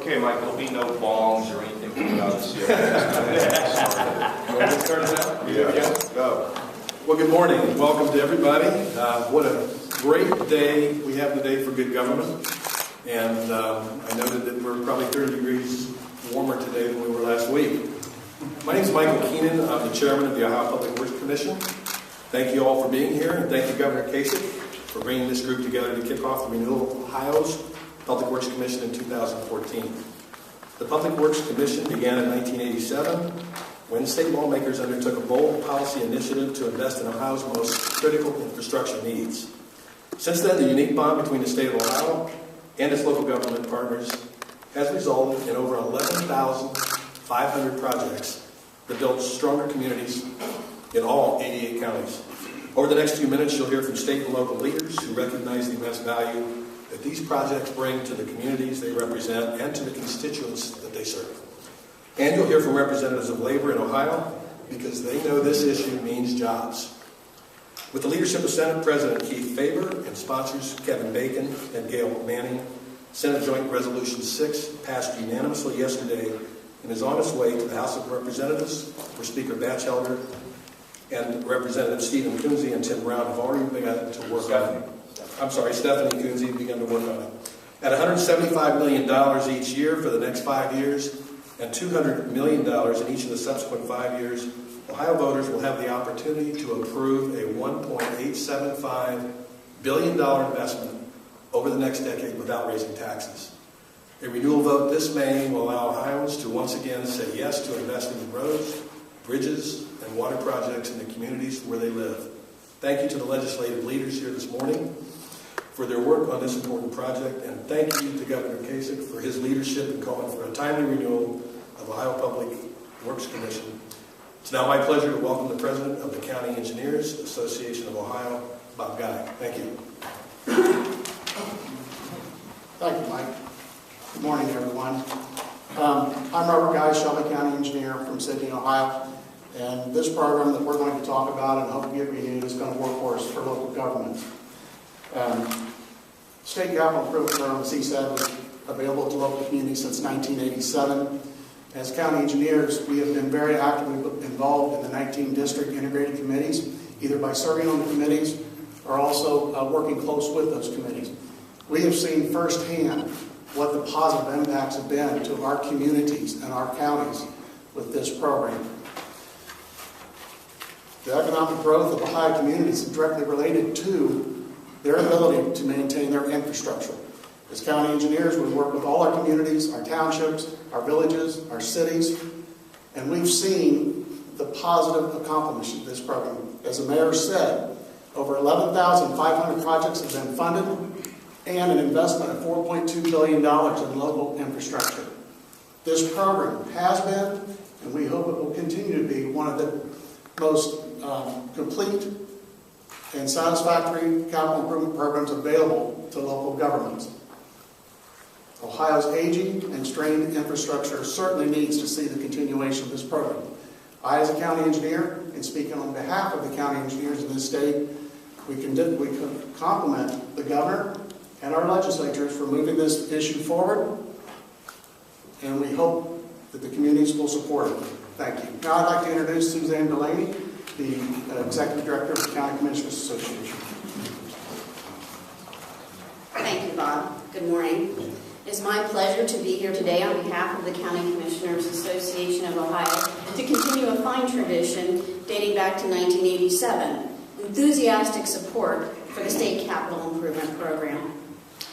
Okay, Mike, there'll be no bongs or anything coming out this year. Get started now? Yeah. Go. Well, good morning and welcome to everybody. What a great day we have today for good government. And I noted that we're probably 30 degrees warmer today than we were last week. My name is Michael Keenan. I'm the chairman of the Ohio Public Works Commission. Thank you all for being here, and thank you, Governor Kasich, for bringing this group together to kick off the renewal of Ohio's Public Works Commission in 2014. The Public Works Commission began in 1987 when state lawmakers undertook a bold policy initiative to invest in Ohio's most critical infrastructure needs. Since then, the unique bond between the state of Ohio and its local government partners has resulted in over 11,500 projects that build stronger communities in all 88 counties. Over the next few minutes, you'll hear from state and local leaders who recognize the immense value that these projects bring to the communities they represent and to the constituents that they serve. And you'll hear from representatives of labor in Ohio because they know this issue means jobs. With the leadership of Senate President Keith Faber and sponsors Kevin Bacon and Gail Manning, Senate Joint Resolution 6 passed unanimously yesterday and is on its way to the House of Representatives, where Speaker Batchelder and Representative Stephen Coonsey and Tim Brown have already begun to work on it. Stephanie Coonsey began to work on it. At $175 million each year for the next 5 years and $200 million in each of the subsequent 5 years, Ohio voters will have the opportunity to approve a $1.875 billion investment over the next decade without raising taxes. A renewal vote this May will allow Ohioans to once again say yes to investing in roads, bridges, and water projects in the communities where they live. Thank you to the legislative leaders here this morning for their work on this important project, and thank you to Governor Kasich for his leadership in calling for a timely renewal of Ohio Public Works Commission. It's now my pleasure to welcome the President of the County Engineers Association of Ohio, Bob Guy. Thank you. Thank you, Mike. Good morning, everyone. I'm Robert Guy, Shelby County Engineer from Sydney, Ohio, and this program that we're going to talk about and hope to get renewed is going to work for us for local government. State Capital Improvement Program, CSAD, was available to local communities since 1987. As county engineers, we have been very actively involved in the 19 district integrated committees, either by serving on the committees or also working close with those committees. We have seen firsthand what the positive impacts have been to our communities and our counties with this program. The economic growth of Ohio communities is directly related to their ability to maintain their infrastructure. As county engineers, we work with all our communities, our townships, our villages, our cities, and we've seen the positive accomplishment of this program. As the mayor said, over 11,500 projects have been funded and an investment of $4.2 billion in local infrastructure. This program has been, and we hope it will continue to be, one of the most complete and satisfactory capital improvement programs available to local governments. Ohio's aging and strained infrastructure certainly needs to see the continuation of this program. I, as a county engineer, and speaking on behalf of the county engineers in this state, we can compliment the governor and our legislatures for moving this issue forward, and we hope that the communities will support it. Thank you. Now I'd like to introduce Suzanne Delaney, the Executive Director of the County Commissioners Association. Thank you, Bob. Good morning. It is my pleasure to be here today on behalf of the County Commissioners Association of Ohio to continue a fine tradition dating back to 1987, enthusiastic support for the State Capital Improvement Program.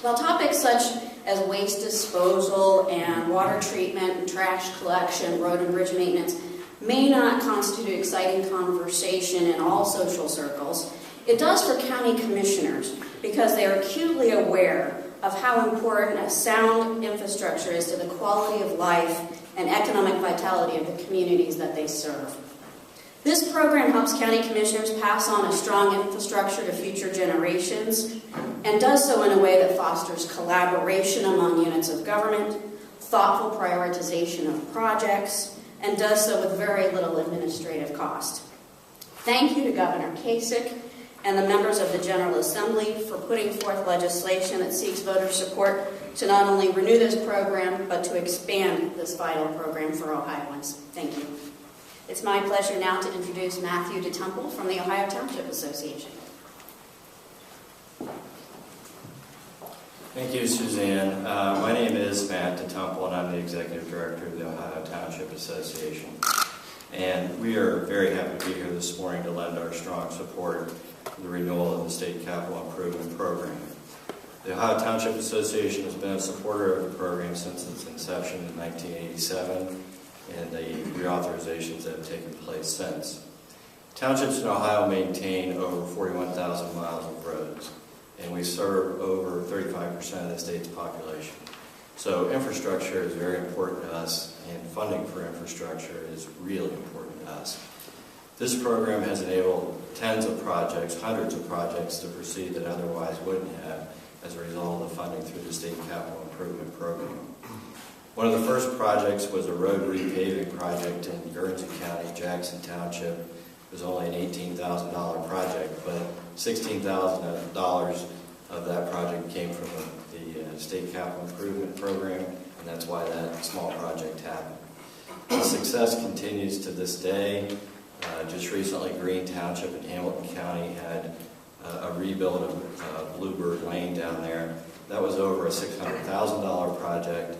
While topics such as waste disposal and water treatment and trash collection, road and bridge maintenance may not constitute exciting conversation in all social circles, it does for county commissioners because they are acutely aware of how important a sound infrastructure is to the quality of life and economic vitality of the communities that they serve. This program helps county commissioners pass on a strong infrastructure to future generations and does so in a way that fosters collaboration among units of government, thoughtful prioritization of projects, and does so with very little administrative cost. Thank you to Governor Kasich and the members of the General Assembly for putting forth legislation that seeks voter support to not only renew this program, but to expand this vital program for Ohioans. Thank you. It's my pleasure now to introduce Matthew DeTemple from the Ohio Township Association. Thank you, Suzanne. My name is Matt DeTemple, and I'm the Executive Director of the Ohio Township Association. And we are very happy to be here this morning to lend our strong support to the renewal of the State Capital Improvement Program. The Ohio Township Association has been a supporter of the program since its inception in 1987, and the reauthorizations that have taken place since. Townships in Ohio maintain over 41,000 miles of roads, and we serve over 35% of the state's population. So infrastructure is very important to us, and funding for infrastructure is really important to us. This program has enabled tens of projects, hundreds of projects to proceed that otherwise wouldn't have as a result of funding through the State Capital Improvement Program. One of the first projects was a road repaving project in Guernsey County, Jackson Township. It was only an $18,000 project, but $16,000 of that project came from the State Capital Improvement Program, and that's why that small project happened. The success continues to this day. Just recently, Greene Township in Hamilton County had a rebuild of Bluebird Lane down there. That was over a $600,000 project.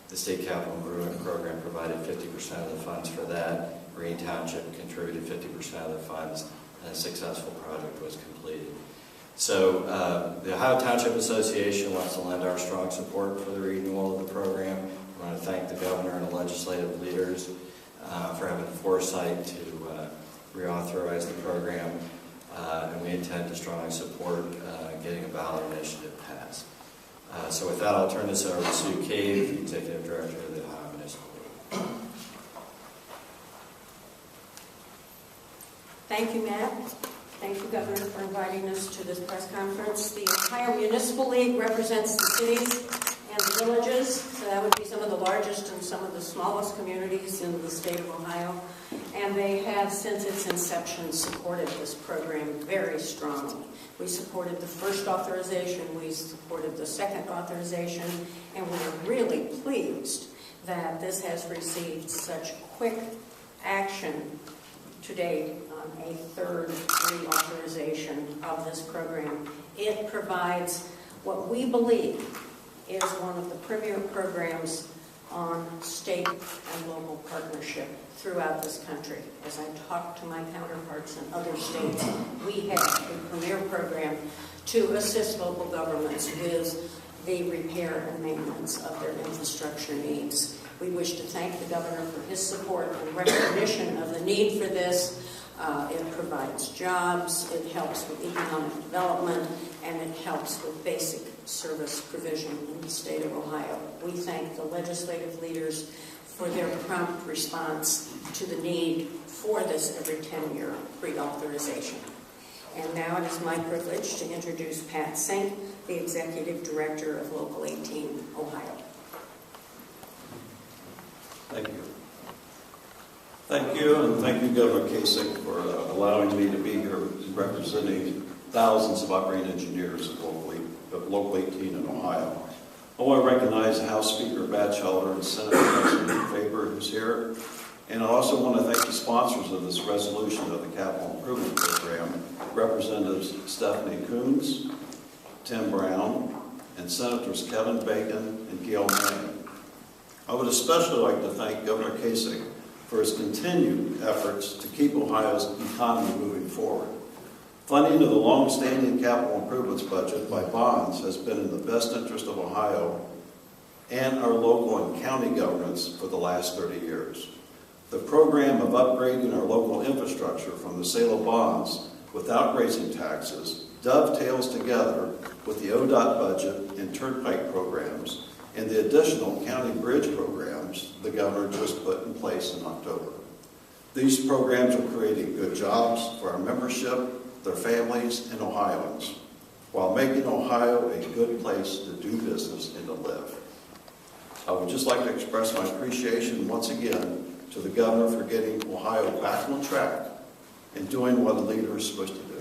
The State Capital Improvement Program provided 50% of the funds for that. Greene Township contributed 50% of the funds, and a successful project was completed. So the Ohio Township Association wants to lend our strong support for the renewal of the program. I want to thank the governor and the legislative leaders for having foresight to reauthorize the program, and we intend to strongly support getting a ballot initiative passed. So with that, I'll turn this over to Sue Cave, the Executive Director of the Ohio Municipal League. Thank you, Matt. Thank you, Governor, for inviting us to this press conference. The Ohio Municipal League represents the cities and the villages, so that would be some of the largest and some of the smallest communities in the state of Ohio. And they have, since its inception, supported this program very strongly. We supported the first authorization, we supported the second authorization, and we're really pleased that this has received such quick action today on a third reauthorization of this program. It provides what we believe is one of the premier programs on state and local partnership throughout this country. As I talk to my counterparts in other states, we have a premier program to assist local governments with the repair and maintenance of their infrastructure needs. We wish to thank the governor for his support and recognition of the need for this. It provides jobs, it helps with economic development, and it helps with basic service provision in the state of Ohio. We thank the legislative leaders for their prompt response to the need for this every 10-year reauthorization. And now it is my privilege to introduce Pat Sink, the Executive Director of Local 18, Ohio. Thank you. Thank you, and thank you, Governor Kasich, for allowing me to be here representing thousands of operating engineers of Local 18 in Ohio. I want to recognize House Speaker Batchelder and Senate President Faber, who's here. And I also want to thank the sponsors of this resolution of the Capital Improvement Program, Representatives Stephanie Coons, Tim Brown, and Senators Kevin Bacon and Gail Manning. I would especially like to thank Governor Kasich for his continued efforts to keep Ohio's economy moving forward. Funding of the long-standing capital improvements budget by bonds has been in the best interest of Ohio and our local and county governments for the last 30 years. The program of upgrading our local infrastructure from the sale of bonds without raising taxes dovetails together with the ODOT budget and turnpike programs and the additional county bridge programs the governor just put in place in October. These programs are creating good jobs for our membership, their families, and Ohioans, while making Ohio a good place to do business and to live. I would just like to express my appreciation once again to the governor for getting Ohio back on track and doing what a leader is supposed to do.